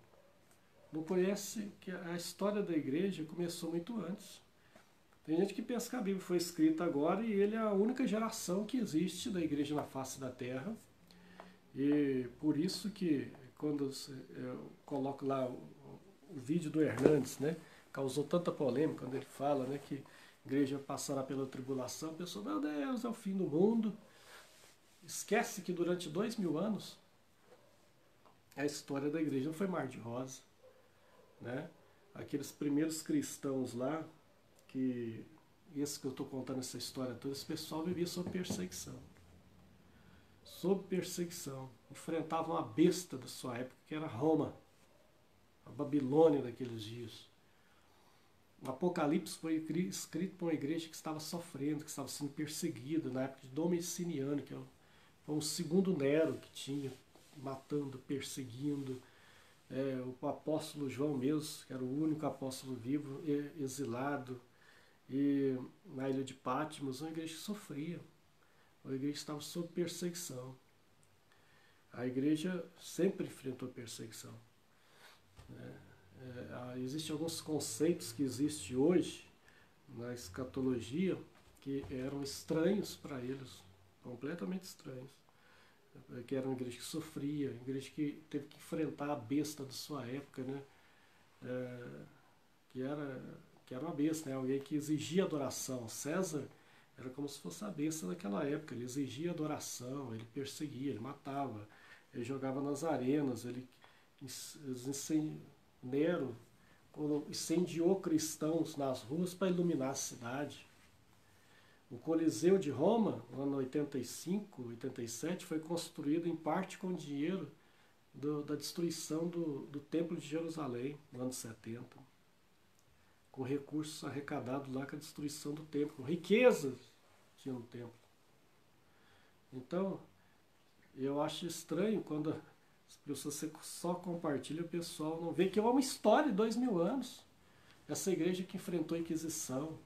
Não conhece que a história da igreja começou muito antes. Tem gente que pensa que a Bíblia foi escrita agora e ele é a única geração que existe da igreja na face da terra. E por isso que quando eu coloco lá o vídeo do Hernandes, né, causou tanta polêmica quando ele fala, né, que a igreja passará pela tribulação, a pessoa, meu Deus, é o fim do mundo. Esquece que durante 2000 anos a história da igreja não foi mar de rosa, né? Aqueles primeiros cristãos lá, que esse que eu estou contando essa história toda, esse pessoal vivia sob perseguição. Sob perseguição. Enfrentavam a besta da sua época, que era Roma, a Babilônia daqueles dias. O Apocalipse foi escrito por uma igreja que estava sofrendo, que estava sendo perseguida na época de Domiciano, que foi o segundo Nero que tinha, matando, perseguindo. O apóstolo João mesmo, que era o único apóstolo vivo, exilado, e na ilha de Patmos, uma igreja que sofria, uma igreja que estava sob perseguição. A igreja sempre enfrentou perseguição. Existem alguns conceitos que existem hoje na escatologia que eram estranhos para eles, completamente estranhos. Que era uma igreja que sofria, uma igreja que teve que enfrentar a besta da sua época, né? Que era uma besta, né? Alguém que exigia adoração. César era como se fosse a besta daquela época, ele exigia adoração, ele perseguia, ele matava, ele jogava nas arenas, Nero incendiou cristãos nas ruas para iluminar a cidade. O Coliseu de Roma, no ano 85, 87, foi construído em parte com dinheiro da destruição do Templo de Jerusalém, no ano 70. com recursos arrecadados lá com a destruição do templo, com riquezas tinha no templo. Então, eu acho estranho quando as pessoas só compartilham, o pessoal não vê que é uma história de 2000 anos. Essa igreja que enfrentou a Inquisição,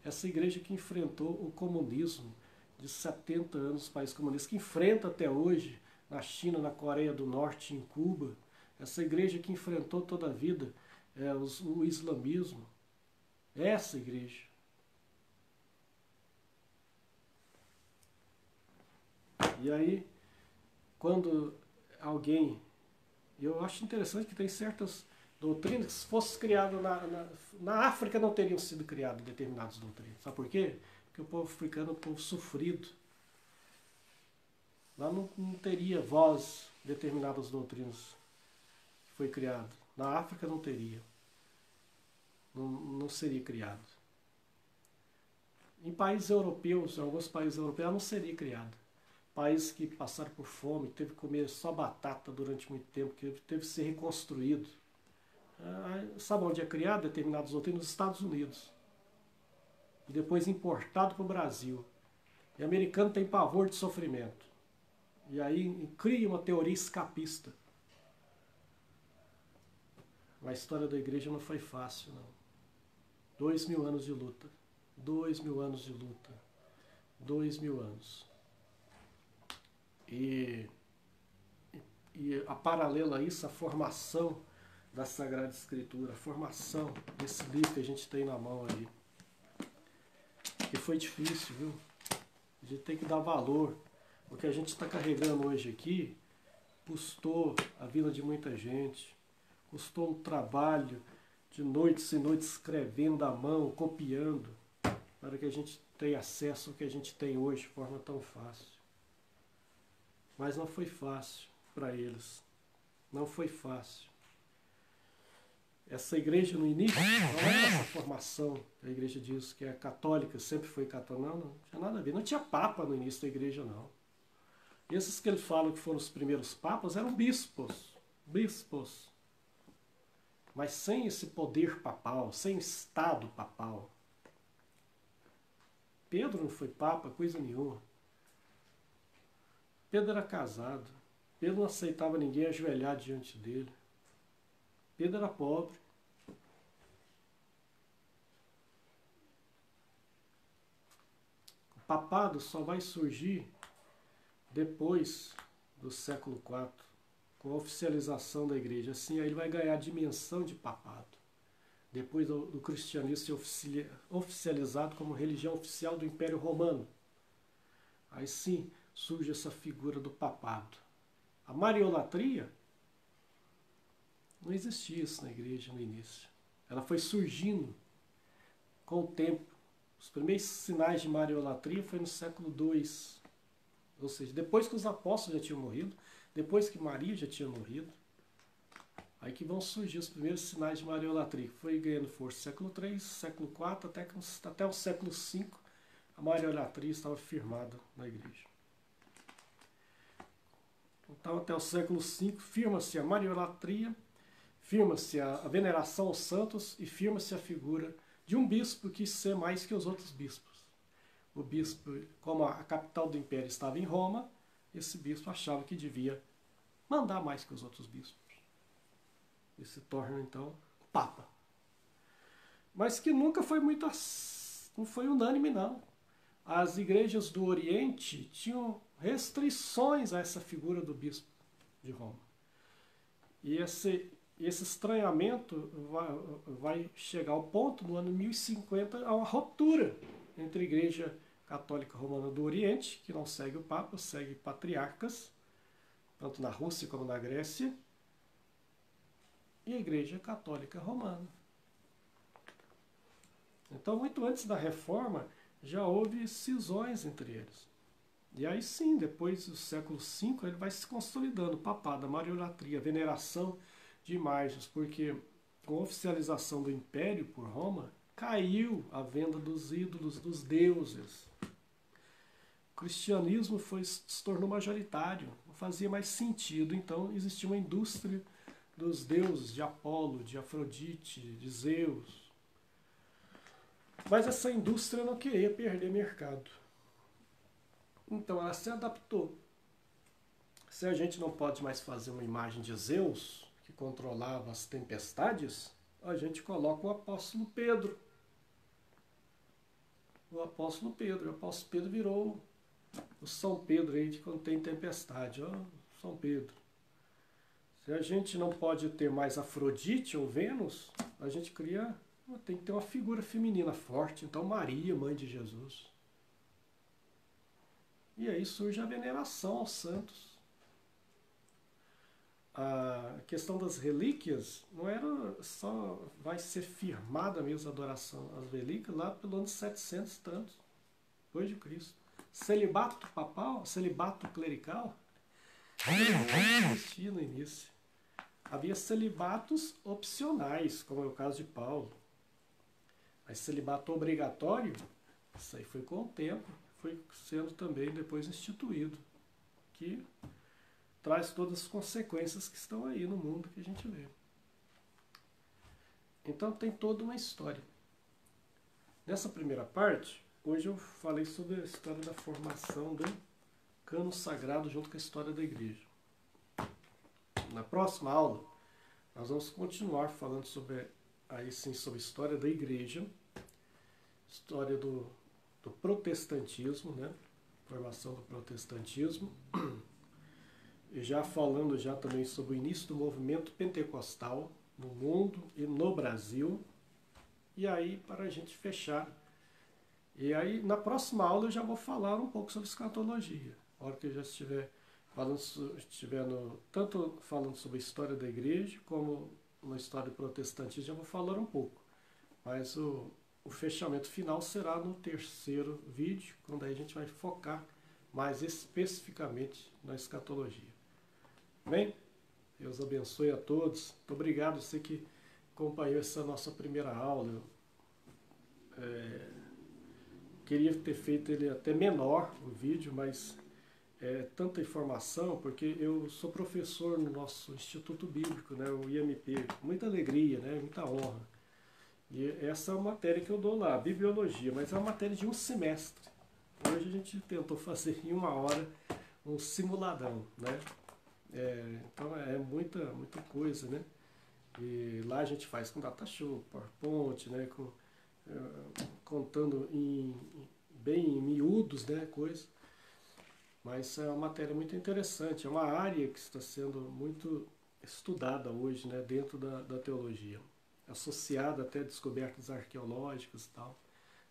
essa igreja que enfrentou o comunismo de 70 anos, os países comunistas, que enfrenta até hoje na China, na Coreia do Norte, em Cuba, essa igreja que enfrentou toda a vida o islamismo, essa igreja. E aí, quando alguém... Eu acho interessante que tem certas doutrinas que, se fosse criado na África, não teriam sido criadas determinadas doutrinas. Sabe por quê? Porque o povo africano é um povo sofrido. Lá não teria voz determinadas doutrinas que foi criado. Na África não teria. Não seria criado. Em países europeus, em alguns países europeus, não seria criado. Países que passaram por fome, que teve que comer só batata durante muito tempo, que teve que ser reconstruído. Sabe onde é criado determinados doutrinas? Nos Estados Unidos. E depois importado para o Brasil. E o americano tem pavor de sofrimento. E aí cria uma teoria escapista. A história da igreja não foi fácil, não. 2000 anos de luta. 2000 anos de luta. 2000 anos. E a paralela a isso, a formação da Sagrada Escritura, a formação desse livro que a gente tem na mão aí. Que foi difícil, viu? A gente tem que dar valor. O que a gente está carregando hoje aqui custou a vida de muita gente, custou um trabalho de noites e noites escrevendo à mão, copiando, para que a gente tenha acesso ao que a gente tem hoje de forma tão fácil. Mas não foi fácil para eles. Não foi fácil. Essa igreja no início, não era essa formação, a igreja diz que é católica, sempre foi católica, não tinha nada a ver. Não tinha papa no início da igreja, não. Esses que ele fala que foram os primeiros papas eram bispos. Bispos. Mas sem esse poder papal, sem estado papal. Pedro não foi papa, coisa nenhuma. Pedro era casado. Pedro não aceitava ninguém ajoelhar diante dele. Pedro era pobre. O papado só vai surgir depois do século IV, com a oficialização da igreja. Assim, aí ele vai ganhar a dimensão de papado. Depois do cristianismo ser oficializado como religião oficial do Império Romano. Aí sim surge essa figura do papado. A mariolatria, não existia isso na igreja no início. Ela foi surgindo com o tempo. Os primeiros sinais de mariolatria foi no século II. Ou seja, depois que os apóstolos já tinham morrido, depois que Maria já tinha morrido, aí que vão surgir os primeiros sinais de mariolatria. Foi ganhando força século III, século IV, até o século V, a mariolatria estava firmada na igreja. Então, até o século V, firma-se a mariolatria, firma-se a veneração aos santos e firma-se a figura de um bispo que quis ser mais que os outros bispos. O bispo, como a capital do império estava em Roma, esse bispo achava que devia mandar mais que os outros bispos. E se torna, então, papa. Mas que nunca foi não foi unânime, não. As igrejas do Oriente tinham restrições a essa figura do bispo de Roma. E esse estranhamento vai chegar ao ponto, no ano 1050, a uma ruptura entre a Igreja Católica Romana do Oriente, que não segue o Papa, segue patriarcas, tanto na Rússia como na Grécia, e a Igreja Católica Romana. Então, muito antes da Reforma, já houve cisões entre eles. E aí sim, depois do século V, ele vai se consolidando, papada, mariolatria, veneração de imagens, porque com a oficialização do Império por Roma, caiu a venda dos ídolos, dos deuses. O cristianismo se tornou majoritário, não fazia mais sentido, então existia uma indústria dos deuses, de Apolo, de Afrodite, de Zeus. Mas essa indústria não queria perder mercado. Então ela se adaptou. Se a gente não pode mais fazer uma imagem de Zeus, que controlava as tempestades, a gente coloca o apóstolo Pedro. O apóstolo Pedro virou o São Pedro aí de quando tem tempestade. Ó, São Pedro. Se a gente não pode ter mais Afrodite ou Vênus, a gente tem que ter uma figura feminina forte. Então Maria, mãe de Jesus. E aí surge a veneração aos santos. A questão das relíquias não era só, vai ser firmada mesmo a adoração às relíquias lá pelo ano 700 e tantos, depois de Cristo. Celibato papal, celibato clerical, não existia no início. Havia celibatos opcionais, como é o caso de Paulo. Mas celibato obrigatório, isso aí foi com o tempo, foi sendo também depois instituído, que traz todas as consequências que estão aí no mundo que a gente vê. Então tem toda uma história. Nessa primeira parte, hoje eu falei sobre a história da formação do cano sagrado junto com a história da igreja. Na próxima aula, nós vamos continuar falando sobre a história da igreja, história do protestantismo, né? Formação do protestantismo, e já falando também sobre o início do movimento pentecostal no mundo e no Brasil. E aí, para a gente fechar, e aí na próxima aula eu já vou falar um pouco sobre escatologia. A hora que eu já estiver tanto falando sobre a história da igreja, como na história do protestantismo, já vou falar um pouco. Mas o fechamento final será no terceiro vídeo, quando aí a gente vai focar mais especificamente na escatologia. Bem? Deus abençoe a todos. Muito obrigado, você que acompanhou essa nossa primeira aula. Queria ter feito ele até menor, o vídeo, mas tanta informação, porque eu sou professor no nosso Instituto Bíblico, né, o IMP, muita alegria, né, muita honra. E essa é uma matéria que eu dou lá, bibliologia, mas é uma matéria de um semestre. Hoje a gente tentou fazer em 1 hora um simuladão, né? Então é muita coisa, né? E lá a gente faz com datashow, PowerPoint, né? Contando bem em miúdos, né? Coisa. Mas é uma matéria muito interessante, é uma área que está sendo muito estudada hoje, né? Dentro da teologia, associada até a descobertas arqueológicas e tal.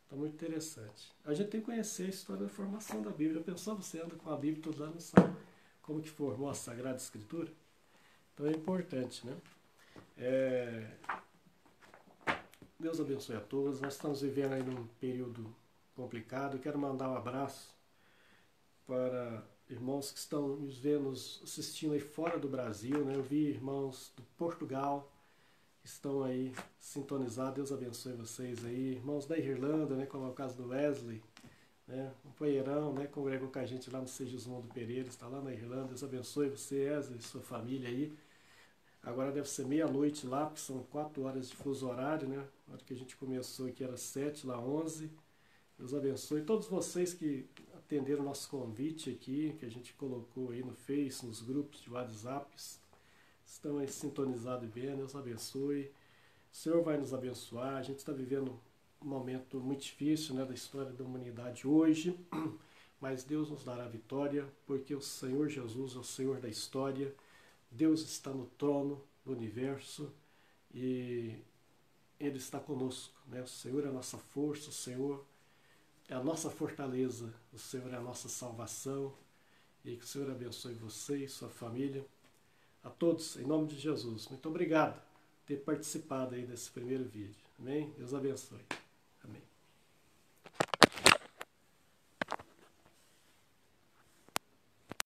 Então, muito interessante. A gente tem que conhecer a história da formação da Bíblia. Pensou, você anda com a Bíblia todos lá, não sabe como que formou a Sagrada Escritura? Então é importante, né? Deus abençoe a todos. Nós estamos vivendo aí num período complicado. Eu quero mandar um abraço para irmãos que estão nos vendo, assistindo aí fora do Brasil, né? Eu vi irmãos do Portugal que estão aí sintonizados. Deus abençoe vocês aí. Irmãos da Irlanda, né? Como é o caso do Wesley, né? Um companheirão, né? Congregou com a gente lá no Segismundo Pereira, está lá na Irlanda. Deus abençoe você, Wesley, e sua família aí. Agora deve ser meia-noite lá, porque são 4 horas de fuso horário, né? A hora que a gente começou aqui era 7, lá 11. Deus abençoe todos vocês que atenderam o nosso convite aqui, que a gente colocou aí no Face, nos grupos de WhatsApps. Estão aí sintonizados bem, Deus abençoe. O Senhor vai nos abençoar. A gente está vivendo um momento muito difícil, né, da história da humanidade hoje, mas Deus nos dará vitória, porque o Senhor Jesus é o Senhor da história. Deus está no trono do universo e Ele está conosco, né? O Senhor é a nossa força, o Senhor é a nossa fortaleza, o Senhor é a nossa salvação, e que o Senhor abençoe você e sua família. A todos, em nome de Jesus, muito obrigado por ter participado aí desse primeiro vídeo. Amém? Deus abençoe.